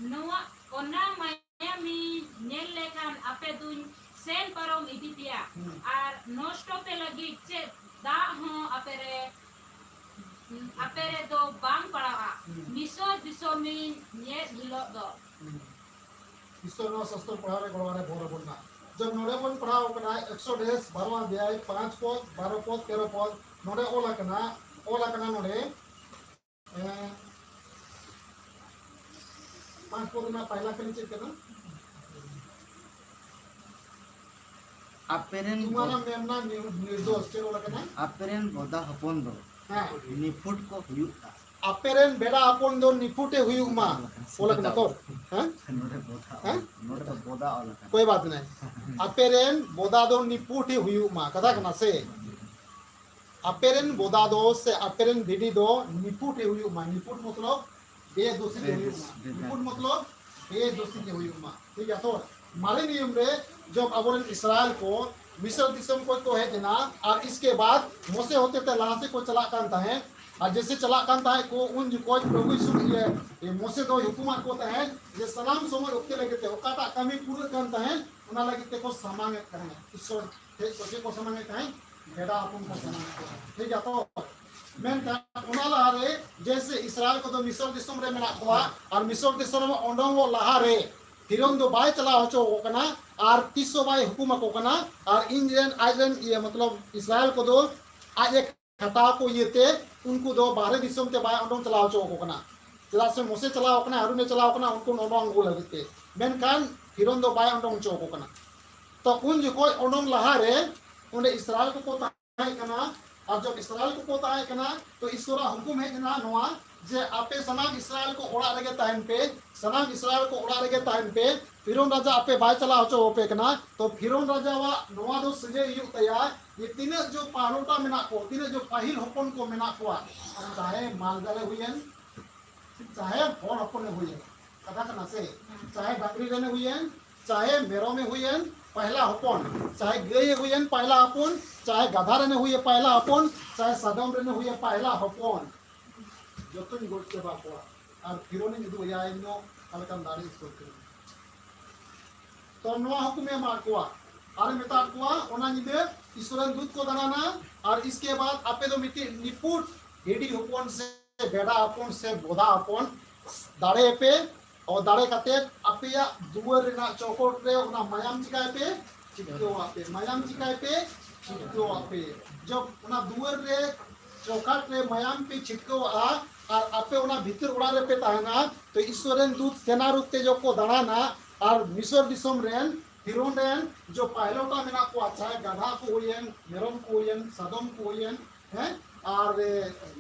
नोआ ओना Miami nail लेखान आपे दुन सेन परम इदिपिया are नष्टो पे लगी चे दा हो अपेरे दो बांग पड़ावा मिसो दिसोमी ने हिलो दो ईश्वर शास्त्र पढ़ाने गड़वाने भोर बोलना जब नोड़े बन पढ़ाओ कना 110 12वां अध्याय 5 पद 12 पद 13 पद नोड़े ओला कना नोड़े 5 पद में पहला कली चेक करना Aperen तुम्हारा मेमना निर्दोष चेक वाला करना aperen boda hopon do हां niput ko huyuka अपेरेन बेड़ा अपन दो निपुटे हुई उमा बोला करना तो हां nore boda Hah? nore to boda ola kan कोई बात नहीं अपेरेन बोदा दो निपुटे हुई उमा कथा करना से अपेरेन बोदा दो से अपेरेन भिडी दो निपुटे हुई उमा निपुट मतलब बेदोषी हुई उमा निपुट मतलब बेदोषी हुई उमा ठीक है तो मारे नियम रे जब अबोरन इस्राएल को मिस्र दिसम को है जना और इसके बाद मोसे होते थे लाहा से को चला कांता है और जैसे चला कांता है को उन जो कोई प्रभु यीशु ये मोसे दो हुकुमत को है जे सलाम समय ओके लगे थे ओकाटा कमी पूरा कांता है उना लगे ते को समांगे करें ईश्वर थे तो को समांगे कहें बेड़ा अपन को समांगे ठीक है तो मैं उना लहारे जैसे इस्राएल को तो मिस्र दिसम रे मेना हुआ और मिस्र दिसम में ओंडों वो लहारे फिरोन दो बाय चला होचो कोकना और 300 बाय हुकुम कोकना और इंजन आइजन ये मतलब इस्राएल को दो आज एक खता को ये थे उनको दो बारह दिसम ते बाय ओंडों चला होचो कोकना चला से मोसे चला कोकना हारून ने चला कोकना उनको ओंडों को लगते मेनकान फिरोन दो बाय ओंडों चो कोकना तो उन जो कोई ओंडों लहारे उन्हें इस्राएल को ताई कना और जब इस्राएल को ताई कना तो ईश्वर हुकुम है कना नोआ जे आपे सनाम इस्राएल को ओड़ा रगे टाइम पे सनाम इस्राएल को ओड़ा रगे टाइम पे फिरोन राजा आपे बाय चला होचो ओपे कना तो फिरोन राजा वा नोआ दो सजे यु तैयार ये तीने जो पालोटा मेना को तीने जो पहिल होपन को मेना को चाहे मालगाले हुईन चाहे फोन होपन हुईन कथा कना से चाहे बकरी रेने हुईन चाहे मेरो में हुईन पहला होपन चाहे गए हुईन पहला होपन चाहे गधा रेने हुई पहला होपन चाहे सदम रेने हुई पहला होपन जतन गोट के बापो और फिरोने जुदु या इनो अलकम दारी इसको तो नोआ हुकुमे मार कोआ और मेता कोआ ओना निदे ईश्वरन दूत को दनाना और इसके बाद आपे दो मिट्टी निपुट हेडी होपन से बेड़ा अपन से बोधा अपन दाड़े पे और दाड़े काते आपे दुवर रेना चौकोट रे ओना मायाम चिकाय पे चिपको आपे मायाम चिकाय पे चिपको आपे जब ओना दुवर रे चौकाट रे मायाम पे छिटको आ और आपे उना भीतर उड़ा रे पे ताहना तो ईश्वरन दूत सेना रूप ते जो को दड़ाना और मिस्र दिसम रेन फिरोन रेन जो पायलोटा मेना को अच्छा है गधा को होयन मेरम को होयन सदम को होयन हैं और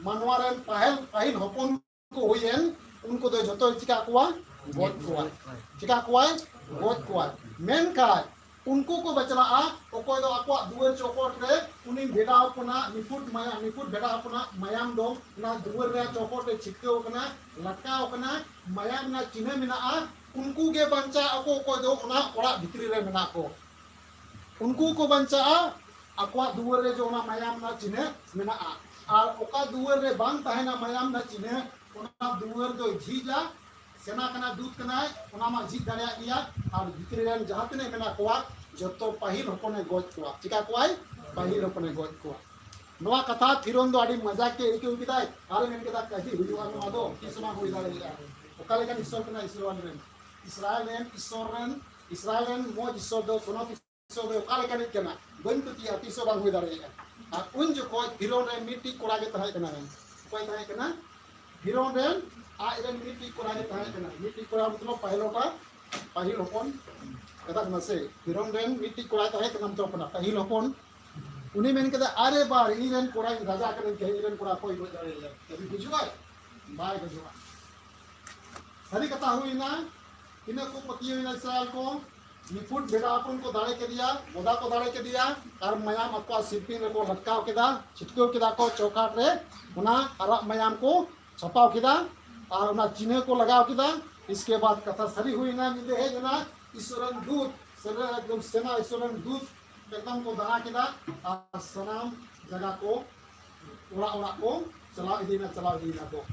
मनवा रेन पाहिल होपन को होयन उनको तो जतो चिका कोआ गोद कोआ चिका कोआ गोद कोआ मेन का उनको को बचला आ ओको दो आको दुवर चौकोट रे उनी बेड़ा अपना निपुट बेड़ा अपना मयाम दो ना दुवर रे चौकोट रे छिटके ओकना लटका ओकना मयाम ना चिन्ह मिना आ उनको के बंचा ओको को दो ना ओड़ा भितरी रे मिना को उनको को बंचा आको दुवर रे जो ना मयाम ना चिन्ह मिना आ और ओका दुवर रे बांग ताहेना मयाम ना चिन्ह ओना दुवर दो झीजा सेना कना दूत कना ओना मा झीज दाड़िया गया और भितरी रे जहां तने मिना कोआ जतो पहिल होपने गोज कोआ चिका कोआई पहिल होपने गोज कोआ नोआ कथा फिरोन दो आडी मजाक के एके उकिदाय आरे मेन केदा कहि हुजुआ नोआ दो किसमा होई दाड़िया ओकाले कन ईश्वर कना इस्राएल रेन मोज ईश्वर दो सोनो ईश्वर दो ओकाले कन केना बन तुतिया तीसो बांग होई दाड़िया और उन जो कोई फिरोन रेन मिट्टी कोड़ा के तहाय कना रेन कोई तहाय कना फिरोन रेन आ रेन मिट्टी कोड़ा के तहाय कना मिट्टी कोड़ा मतलब पहिलोटा पहिल होपन कथा नसे फिरोन रेन मिट्टी कोड़ा तहाय कना तो अपना पहिल होपन उनी मेन कदा अरे बार ई रेन कोड़ा राजा कने के ई रेन कोड़ा कोई गोज दाड़िया कभी बुझुआ बाय बुझुआ सारी कथा हुई ना इन्हें को पति हुई ना इस्राएल को निपुट बेड़ा अपन को दाड़े के दिया बोधा को दाड़े के दिया और मयाम अक्वा सिपिन को लटकाव केदा छिटको केदा को चौकाट रे उना अरा मयाम को छपाव केदा और उना चिन्ह को लगाव केदा इसके बाद कथा सरी हुई ना निदे है जना ईश्वरन दूत सरे एकदम सेना ईश्वरन दूत एकदम को दना केदा और सनाम जगह को उड़ा उड़ा को चलाव इदीना को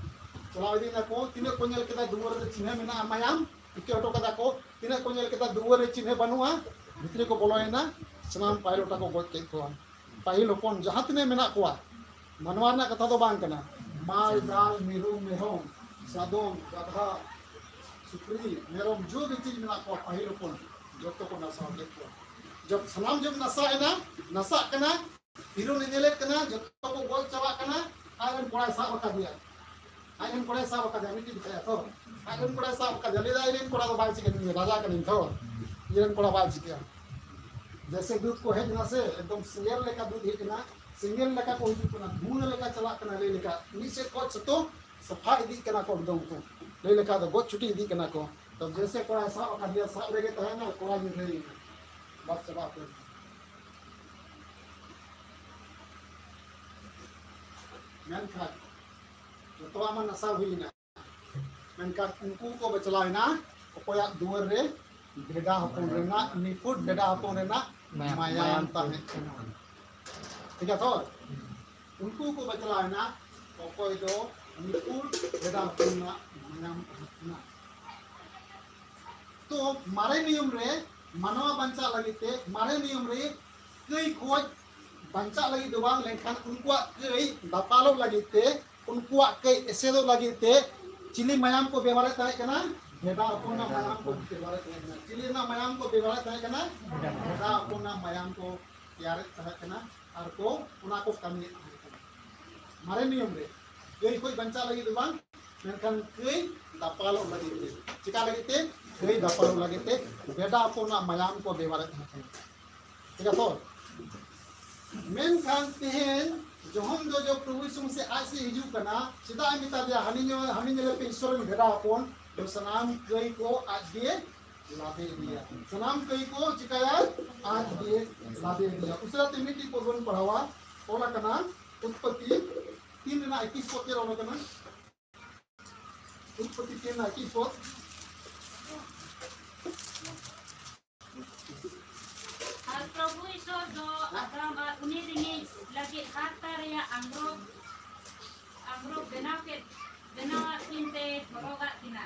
चलाव इदीना को तिने को नेल केदा दुवर रे चिन्ह मेना मयाम इके ऑटो कदा को तिने को नेल केदा दुवर रे चिन्ह बनुआ भितरी को बोलोयना सनाम पायलोटा को गोद के को पाहिल होपन जहां तिने मेना कोआ मनवा ना कथा तो बांग कना माल दाल मिरु मेहम सदोम गधा सुक्री मेरम जो भी चीज मेना को पाहिल होपन जतो को नसा के को जब सनाम जब नसा कना हिरो ने नेले कना जतो को गोल चला कना आरन कोड़ा सा बका दिया Ayen korai sa ka jami ti kaya to. Ayen korai sa ka jali da iren korai ba chicken ni raja ka nin to. Iren korai ba chicken. जैसे दूध को है ना से एकदम सिंगल लेका दूध है ना सिंगल लेका को हिजू कना धून लेका चला कना ले लेका नीचे को तो सफा इदी कना को एकदम को ले लेका तो बहुत छुट्टी इदी कना को तब जैसे कोड़ा सा का दिया सा लेके तो है ना कोड़ा में ले बस चला पे मैन खा तो आमन नसा हुई ना मैन का उनको को बचला ना कोया दुवर रे बेड़ा हपन रे ना निपुट बेड़ा हपन रे ना मायाम ताहे ठीक है तो उनको को बचला है ना कोई दो निपुट बेड़ा हपन ना मायाम ना तो मारे नियम रे मानवा बंचा लगिते मारे नियम रे कई खोज बंचा लगी दोबांग लेखान उनको कई दापालो लगिते उनको कई एसेदो लगिते चिली मायाम को व्यवहार ताहे कना बेड़ा हपन ना मायाम को व्यवहार ताहे कना चिली ना मायाम को व्यवहार ताहे कना बेड़ा हपन ना मायाम को यार ताहे कना और को उना को कमी मारे नियम रे कई कोई बंचा लगी दोबांग लेखान कई दापालो लगिते चिका लगिते कई दापालो लगिते बेड़ा हपन ना मायाम को व्यवहार ताहे कना ठीक है तो मेन खान तेहन जोहम जो प्रभु यीशु मसीह आज से हिजू कना सीधा मिता दिया हनी ने पे ईश्वर में भेड़ा अपन तो सनाम कई को आज दिए लादे दिया सनाम कई को चिकाया आज दिए लादे दिया उसरा तिमिति को बन पढ़ावा ओला कना उत्पत्ति 3 ना 21 पद के रोना कना उत्पत्ति 3 ना 21 पद और प्रभु ईश्वर जो अब्राहम और उन्हें रिंगी लगे हाथ रे अंग्रो बनाव किनते बरोगा तिना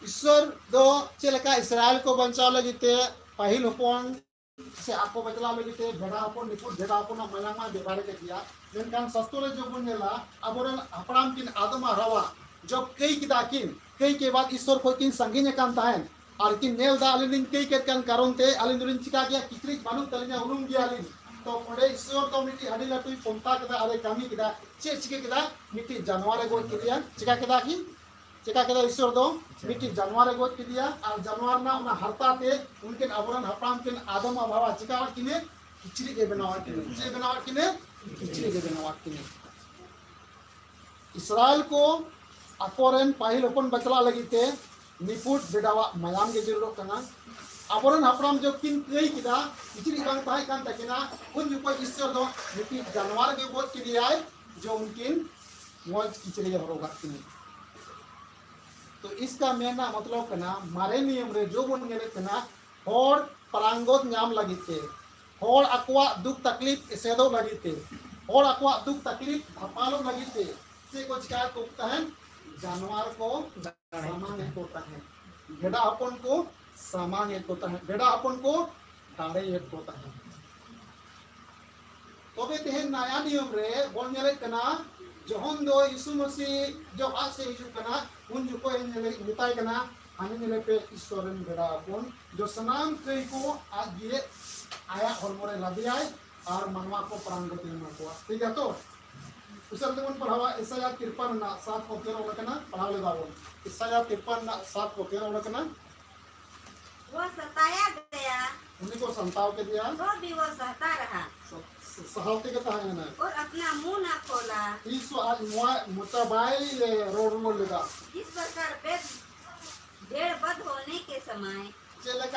ईश्वर दो चेलका इस्राएल को बचाव लगिते पहिल हपन से आपको बचला लगिते भेड़ा हपन निपुट भेड़ा हपन मलामा बेबारे के दिया मेनकान सस्तोरे जो बनेला अबरन अपराम किन आदम हरावा जब कई किदाकिन कई के बाद ईश्वर को किन संगिने कान ताहन और किन नेल दा अलिन कई के कान कारण ते अलिन दुरिन चिका गया किचरी बानु तलिना उनुम गया अलिन तो ओडे ईश्वर तो मिटी हडी लाटुई पंता कदा अरे कामी किदा चे चिके किदा मिटी जानवर गो किदिया चिका किदा की चिका किदा ईश्वर दो मिटी जानवर गो किदिया और जानवर ना उना हरता ते उनके अबरन हपराम किन आदम अभावा चिका किने किचरी के बनावट किने जे बनावट किने किचरी के बनावट किने इस्राएल को अकोरन पाहिल अपन बचला लगिते निपुट बेडावा मयाम के जरूरत कना अबरन हपराम जो किन कई किदा किचरी कान ताई कान तकिना उन जो ईश्वर दो मिटी जानवर के गोद के दिया जो उनकिन मौज किचरी हरोगा किने तो इसका मेना मतलब कना मारे नियम रे जो बन गेले कना होर परांगोत नाम लगिते होर अक्वा दुख तकलीफ सेदो लगिते होर अक्वा दुख तकलीफ धपालो लगिते से कुछ क्या कोता है जानवर को सामान एक होता है भेड़ा अपन को सामान एक होता है भेड़ा अपन को दाड़े एक होता है तो बे तेहन नया नियम रे बोल नेले कना जोहन दो यीशु मसीह जो आज से हिजू कना उन जो को नेले मिताई कना हने नेले पे ईश्वरन भेड़ा अपन जो सनाम कई को आज ये आया हरमोरे लदियाय और मनवा को प्रांगति में को ठीक है तो उसल तेमन पढ़ावा ईसाया 53 ना 7 को 13 लकना पढ़ा ले बाबू ईसाया 53 ना 7 को 13 लकना वो सताया गया उन्हीं को संताव के दिया तो भी वो सहता रहा सहालते के ताहे ना और अपना मुंह ना खोला ईसु आज मुताबाई ले रोड में लगा जिस प्रकार भेड़ बद होने के समय चले